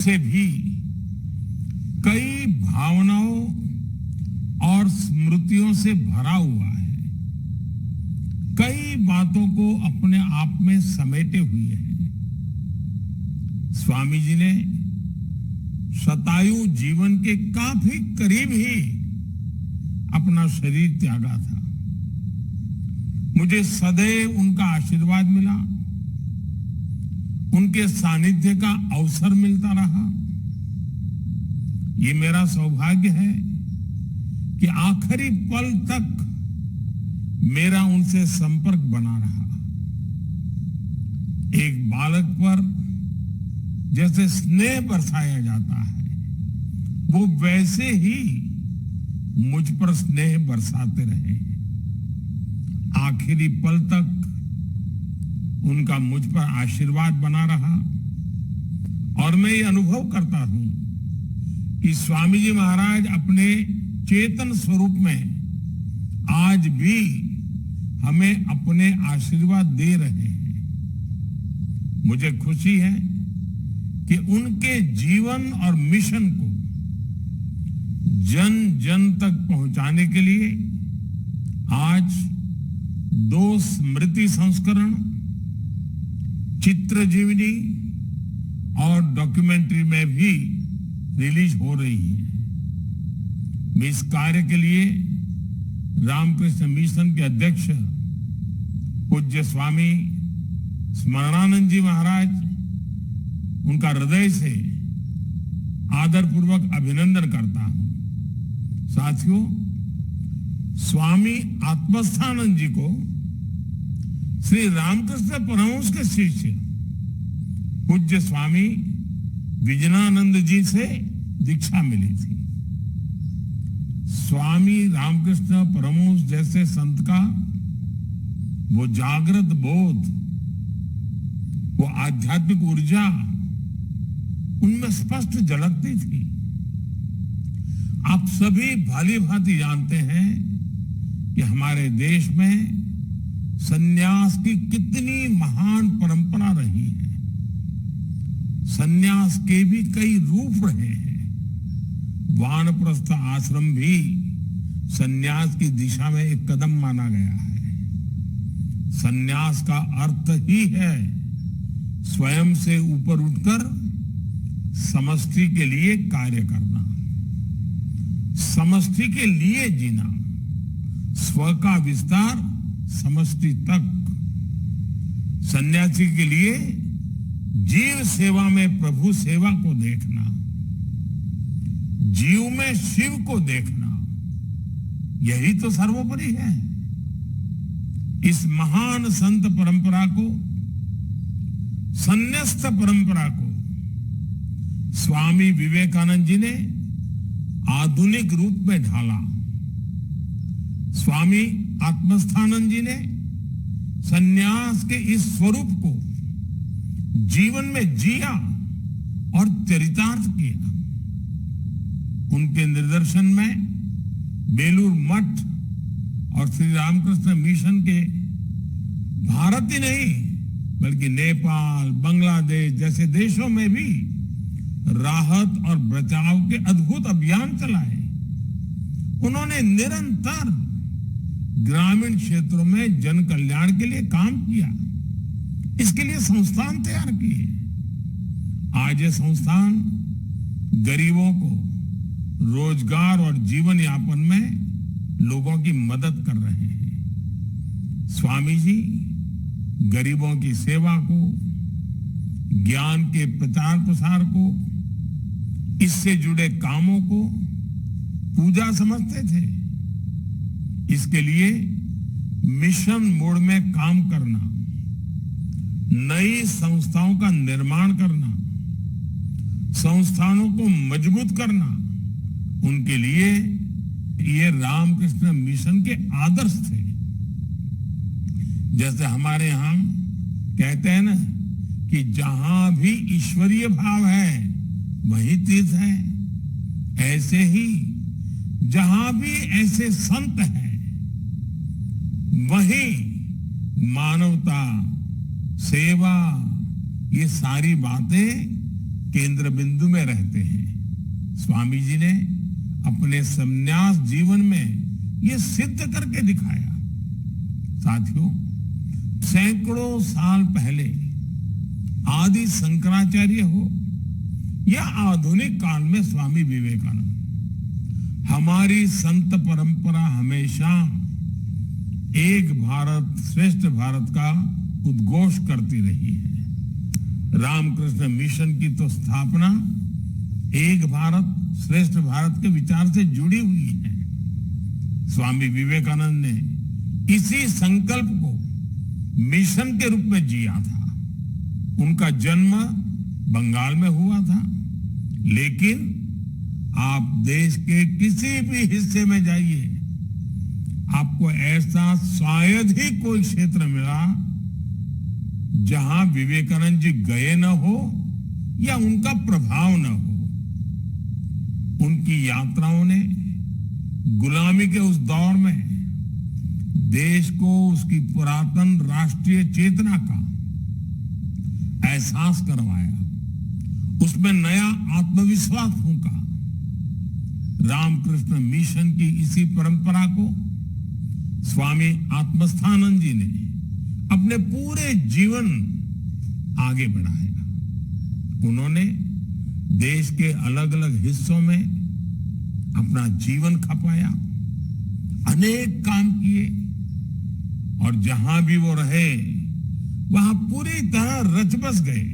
से भी कई भावनाओं और स्मृतियों से भरा हुआ है, कई बातों को अपने आप में समेटे हुए हैं। स्वामी जी ने शतायु जीवन के काफी करीब ही अपना शरीर त्यागा था। मुझे सदैव उनका आशीर्वाद मिला, उनके सानिध्य का अवसर मिलता रहा। ये मेरा सौभाग्य है कि आखिरी पल तक मेरा उनसे संपर्क बना रहा। एक बालक पर जैसे स्नेह बरसाया जाता है, वो वैसे ही मुझ पर स्नेह बरसाते रहे। आखिरी पल तक उनका मुझ पर आशीर्वाद बना रहा और मैं ये अनुभव करता हूं कि स्वामी जी महाराज अपने चेतन स्वरूप में आज भी हमें अपने आशीर्वाद दे रहे हैं। मुझे खुशी है कि उनके जीवन और मिशन को जन जन तक पहुंचाने के लिए आज 2 स्मृति संस्करण, चित्र जीवनी और डॉक्यूमेंट्री में भी रिलीज हो रही है। मैं इस कार्य के लिए रामकृष्ण मिशन के अध्यक्ष पूज्य स्वामी स्मरणानंद जी महाराज, उनका हृदय से आदरपूर्वक अभिनंदन करता हूं। साथियों, स्वामी आत्मस्थानंद जी को श्री रामकृष्ण परमहंस के शिष्य पूज्य स्वामी विजनानंद जी से दीक्षा मिली थी। स्वामी रामकृष्ण परमहंस जैसे संत का वो जागृत बोध, वो आध्यात्मिक ऊर्जा उनमें स्पष्ट झलकती थी। आप सभी भाली भांति जानते हैं कि हमारे देश में सन्यास की कितनी महान परंपरा रही है। सन्यास के भी कई रूप रहे हैं। वानप्रस्थ आश्रम भी सन्यास की दिशा में एक कदम माना गया है। सन्यास का अर्थ ही है स्वयं से ऊपर उठकर समष्टि के लिए कार्य करना, समष्टि के लिए जीना, स्व का विस्तार समष्टि तक। सन्यासी के लिए जीव सेवा में प्रभु सेवा को देखना, जीव में शिव को देखना, यही तो सर्वोपरि है। इस महान संत परंपरा को, संन्यस्त परंपरा को स्वामी विवेकानंद जी ने आधुनिक रूप में ढाला। स्वामी आत्मस्थानंद जी ने सन्यास के इस स्वरूप को जीवन में जिया और चरितार्थ किया। उनके निर्देशन में बेलूर मठ और श्री रामकृष्ण मिशन के भारत ही नहीं बल्कि नेपाल, बांग्लादेश जैसे देशों में भी राहत और बचाव के अद्भुत अभियान चलाए। उन्होंने निरंतर ग्रामीण क्षेत्रों में जन कल्याण के लिए काम किया। इसके लिए संस्थान तैयार किए। आज ये संस्थान गरीबों को रोजगार और जीवन यापन में लोगों की मदद कर रहे हैं। स्वामी जी गरीबों की सेवा को, ज्ञान के प्रचार प्रसार को, इससे जुड़े कामों को पूजा समझते थे। इसके लिए मिशन मोड में काम करना, नई संस्थाओं का निर्माण करना, संस्थानों को मजबूत करना, उनके लिए ये रामकृष्ण मिशन के आदर्श थे। जैसे हमारे यहां कहते हैं ना कि जहां भी ईश्वरीय भाव है वही तीर्थ है, ऐसे ही जहां भी ऐसे संत हैं वहीं मानवता, सेवा, ये सारी बातें केंद्र बिंदु में रहते हैं। स्वामी जी ने अपने संन्यास जीवन में ये सिद्ध करके दिखाया। साथियों, सैकड़ों साल पहले आदि शंकराचार्य हो या आधुनिक काल में स्वामी विवेकानंद, हमारी संत परंपरा हमेशा एक भारत श्रेष्ठ भारत का उद्घोष करती रही है। रामकृष्ण मिशन की तो स्थापना एक भारत श्रेष्ठ भारत के विचार से जुड़ी हुई है। स्वामी विवेकानंद ने इसी संकल्प को मिशन के रूप में जिया था। उनका जन्म बंगाल में हुआ था, लेकिन आप देश के किसी भी हिस्से में जाइए, आपको ऐसा शायद ही कोई क्षेत्र मिला जहां विवेकानंद जी गए न हो या उनका प्रभाव न हो। उनकी यात्राओं ने गुलामी के उस दौर में देश को उसकी पुरातन राष्ट्रीय चेतना का एहसास करवाया, उसमें नया आत्मविश्वास फूंका। रामकृष्ण मिशन की इसी परंपरा को स्वामी आत्मस्थानंद जी ने अपने पूरे जीवन आगे बढ़ाया। उन्होंने देश के अलग अलग हिस्सों में अपना जीवन खपाया, अनेक काम किए, और जहां भी वो रहे वहां पूरी तरह रच बस गए।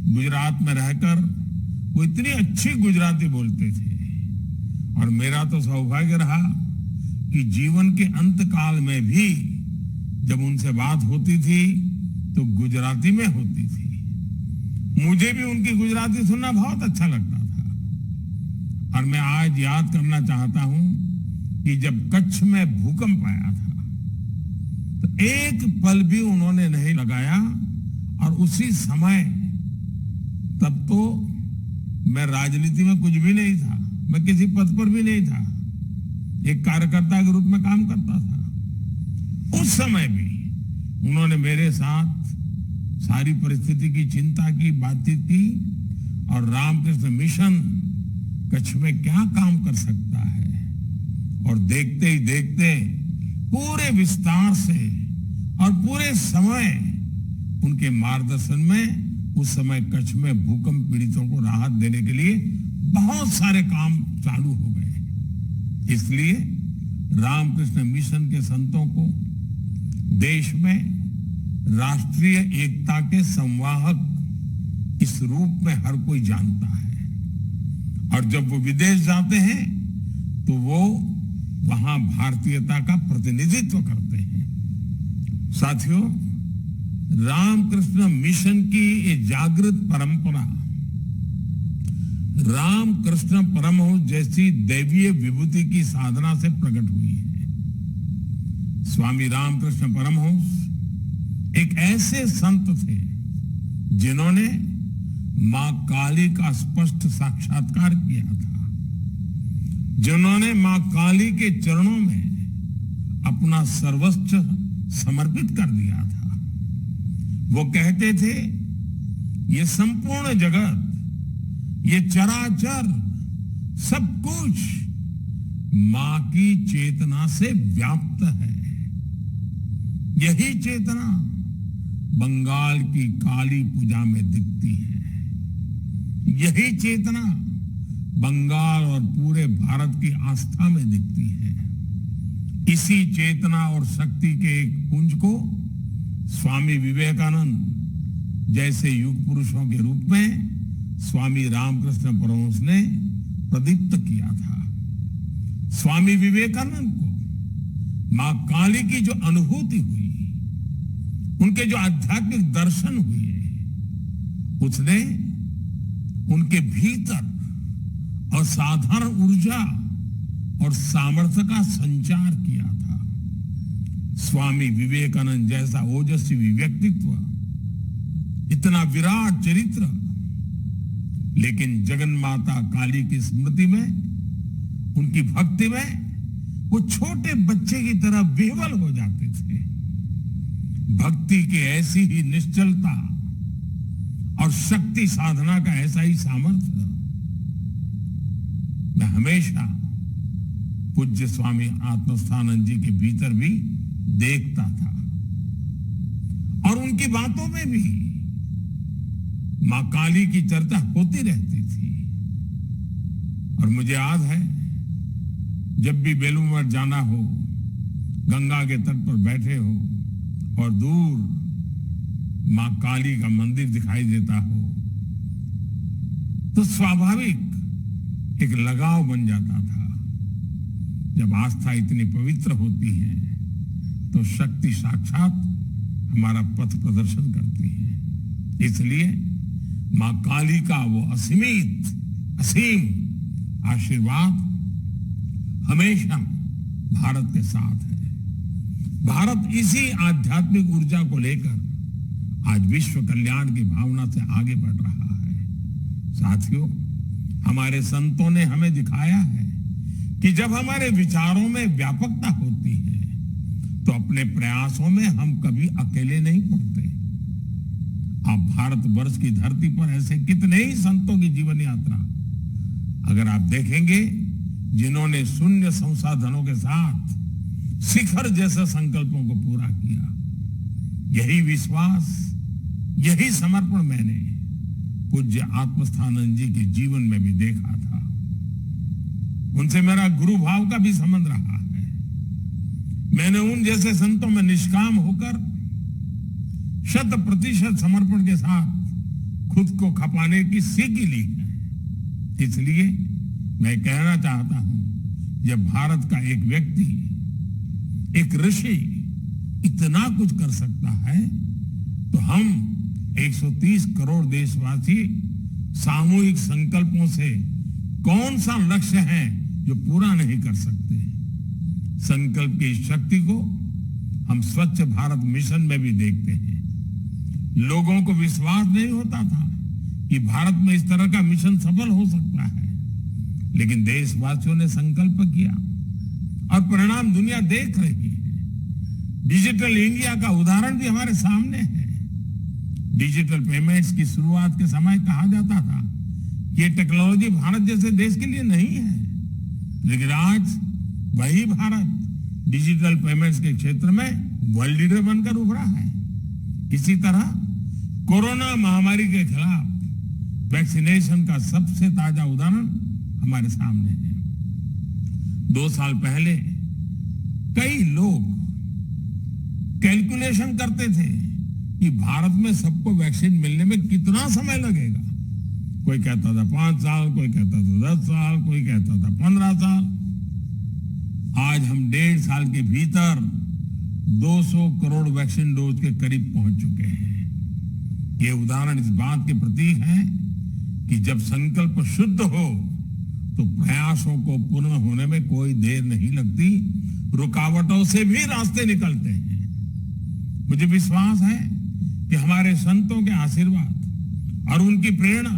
गुजरात में रहकर वो इतनी अच्छी गुजराती बोलते थे, और मेरा तो सौभाग्य रहा कि जीवन के अंत काल में भी जब उनसे बात होती थी तो गुजराती में होती थी। मुझे भी उनकी गुजराती सुनना बहुत अच्छा लगता था। और मैं आज याद करना चाहता हूं कि जब कच्छ में भूकंप आया था तो एक पल भी उन्होंने नहीं लगाया, और उसी समय, तब तो मैं राजनीति में कुछ भी नहीं था, मैं किसी पद पर भी नहीं था, एक कार्यकर्ता के रूप में काम करता था। उस समय भी उन्होंने मेरे साथ सारी परिस्थिति की चिंता की, बातचीत की, और रामकृष्ण मिशन कच्छ में क्या काम कर सकता है, और देखते ही देखते पूरे विस्तार से और पूरे समय उनके मार्गदर्शन में उस समय कच्छ में भूकंप पीड़ितों को राहत देने के लिए बहुत सारे काम चालू हो गए। इसलिए रामकृष्ण मिशन के संतों को देश में राष्ट्रीय एकता के संवाहक इस रूप में हर कोई जानता है, और जब वो विदेश जाते हैं तो वो वहां भारतीयता का प्रतिनिधित्व करते हैं। साथियों, रामकृष्ण मिशन की ये जागृत परंपरा रामकृष्ण परमहंस जैसी दैवीय विभूति की साधना से प्रकट हुई है। स्वामी रामकृष्ण परमहंस एक ऐसे संत थे जिन्होंने मां काली का स्पष्ट साक्षात्कार किया था, जिन्होंने मां काली के चरणों में अपना सर्वस्व समर्पित कर दिया था। वो कहते थे, ये संपूर्ण जगत, ये चराचर, सब कुछ मां की चेतना से व्याप्त है। यही चेतना बंगाल की काली पूजा में दिखती है। यही चेतना बंगाल और पूरे भारत की आस्था में दिखती है। इसी चेतना और शक्ति के एक पुंज को स्वामी विवेकानंद जैसे युग पुरुषों के रूप में स्वामी रामकृष्ण परमहंस ने प्रदीप्त किया था। स्वामी विवेकानंद को मां काली की जो अनुभूति हुई, उनके जो आध्यात्मिक दर्शन हुए, उसने उनके भीतर असाधारण ऊर्जा और सामर्थ्य का संचार किया था। स्वामी विवेकानंद जैसा ओजस्वी व्यक्तित्व, इतना विराट चरित्र, लेकिन जगन्माता काली की स्मृति में, उनकी भक्ति में वो छोटे बच्चे की तरह विह्वल हो जाते थे। भक्ति की ऐसी ही निश्चलता और शक्ति साधना का ऐसा ही सामर्थ्य मैं हमेशा पूज्य स्वामी आत्मस्थानंद जी के भीतर भी देखता था। और उनकी बातों में भी मां काली की चर्चा होती रहती थी। और मुझे याद है, जब भी बेलूर जाना हो, गंगा के तट पर बैठे हो और दूर मां काली का मंदिर दिखाई देता हो, तो स्वाभाविक एक लगाव बन जाता था। जब आस्था इतनी पवित्र होती है तो शक्ति साक्षात हमारा पथ प्रदर्शन करती है। इसलिए मां काली का वो असीम आशीर्वाद हमेशा भारत के साथ है। भारत इसी आध्यात्मिक ऊर्जा को लेकर आज विश्व कल्याण की भावना से आगे बढ़ रहा है। साथियों, हमारे संतों ने हमें दिखाया है कि जब हमारे विचारों में व्यापकता होती है तो अपने प्रयासों में हम कभी अकेले नहीं पड़ते। आप भारतवर्ष की धरती पर ऐसे कितने ही संतों की जीवन यात्रा अगर आप देखेंगे, जिन्होंने शून्य संसाधनों के साथ शिखर जैसे संकल्पों को पूरा किया। यही विश्वास, यही समर्पण मैंने पूज्य आत्मस्थानंद जी के जीवन में भी देखा था। उनसे मेरा गुरु भाव का भी संबंध रहा है। मैंने उन जैसे संतों में निष्काम होकर 100% समर्पण के साथ खुद को खपाने की सीख ली है। इसलिए मैं कहना चाहता हूं, जब भारत का एक व्यक्ति, एक ऋषि इतना कुछ कर सकता है, तो हम 130 करोड़ देशवासी सामूहिक संकल्पों से कौन सा लक्ष्य है जो पूरा नहीं कर सकते। संकल्प की शक्ति को हम स्वच्छ भारत मिशन में भी देखते हैं। लोगों को विश्वास नहीं होता था कि भारत में इस तरह का मिशन सफल हो सकता है, लेकिन देशवासियों ने संकल्प किया और परिणाम दुनिया देख रही है। डिजिटल इंडिया का उदाहरण भी हमारे सामने है। डिजिटल पेमेंट्स की शुरुआत के समय कहा जाता था कि ये टेक्नोलॉजी भारत जैसे देश के लिए नहीं है, लेकिन आज वही भारत डिजिटल पेमेंट्स के क्षेत्र में वर्ल्ड लीडर बनकर उभरा है। इसी तरह कोरोना महामारी के खिलाफ वैक्सीनेशन का सबसे ताजा उदाहरण हमारे सामने है। 2 साल पहले कई लोग कैलकुलेशन करते थे कि भारत में सबको वैक्सीन मिलने में कितना समय लगेगा। कोई कहता था 5 साल, कोई कहता था 10 साल, कोई कहता था 15 साल। आज हम 1.5 साल के भीतर 200 करोड़ वैक्सीन डोज के करीब पहुंच चुके हैं। ये उदाहरण इस बात के प्रतीक है कि जब संकल्प शुद्ध हो तो प्रयासों को पूर्ण होने में कोई देर नहीं लगती, रुकावटों से भी रास्ते निकलते हैं। मुझे विश्वास है कि हमारे संतों के आशीर्वाद और उनकी प्रेरणा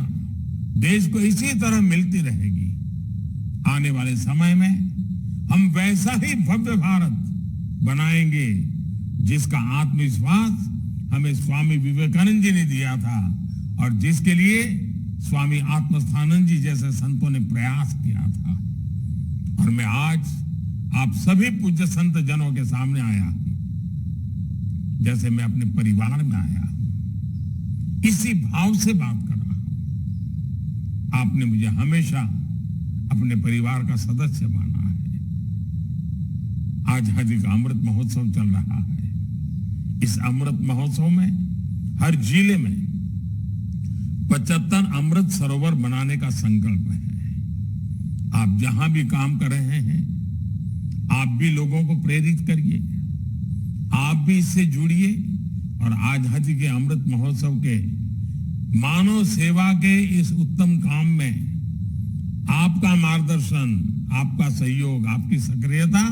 देश को इसी तरह मिलती रहेगी। आने वाले समय में हम वैसा ही भव्य भारत बनाएंगे जिसका आत्मविश्वास हमें स्वामी विवेकानंद जी ने दिया था और जिसके लिए स्वामी आत्मस्थानंद जी जैसे संतों ने प्रयास किया था। और मैं आज आप सभी पूज्य संत जनों के सामने आया हूं जैसे मैं अपने परिवार में आया हूं। इसी भाव से बात कर रहा हूं। आपने मुझे हमेशा अपने परिवार का सदस्य माना है। आजादी का अमृत महोत्सव चल रहा है। इस अमृत महोत्सव में हर जिले में 75 अमृत सरोवर बनाने का संकल्प है। आप जहां भी काम कर रहे हैं, आप भी लोगों को प्रेरित करिए, आप भी इससे जुड़िए और आजादी के अमृत महोत्सव के मानव सेवा के इस उत्तम काम में आपका मार्गदर्शन, आपका सहयोग, आपकी सक्रियता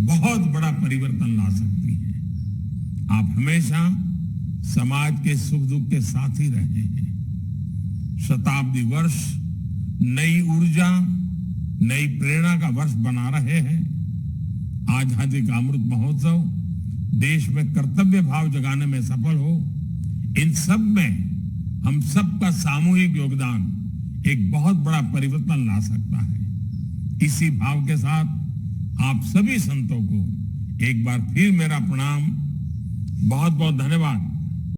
बहुत बड़ा परिवर्तन ला सकती है। आप हमेशा समाज के सुख दुख के साथ ही रहे हैं। शताब्दी वर्ष नई ऊर्जा, नई प्रेरणा का वर्ष बना रहे हैं। आजादी का अमृत महोत्सव देश में कर्तव्य भाव जगाने में सफल हो, इन सब में हम सबका सामूहिक योगदान एक बहुत बड़ा परिवर्तन ला सकता है। इसी भाव के साथ आप सभी संतों को एक बार फिर मेरा प्रणाम, बहुत बहुत धन्यवाद।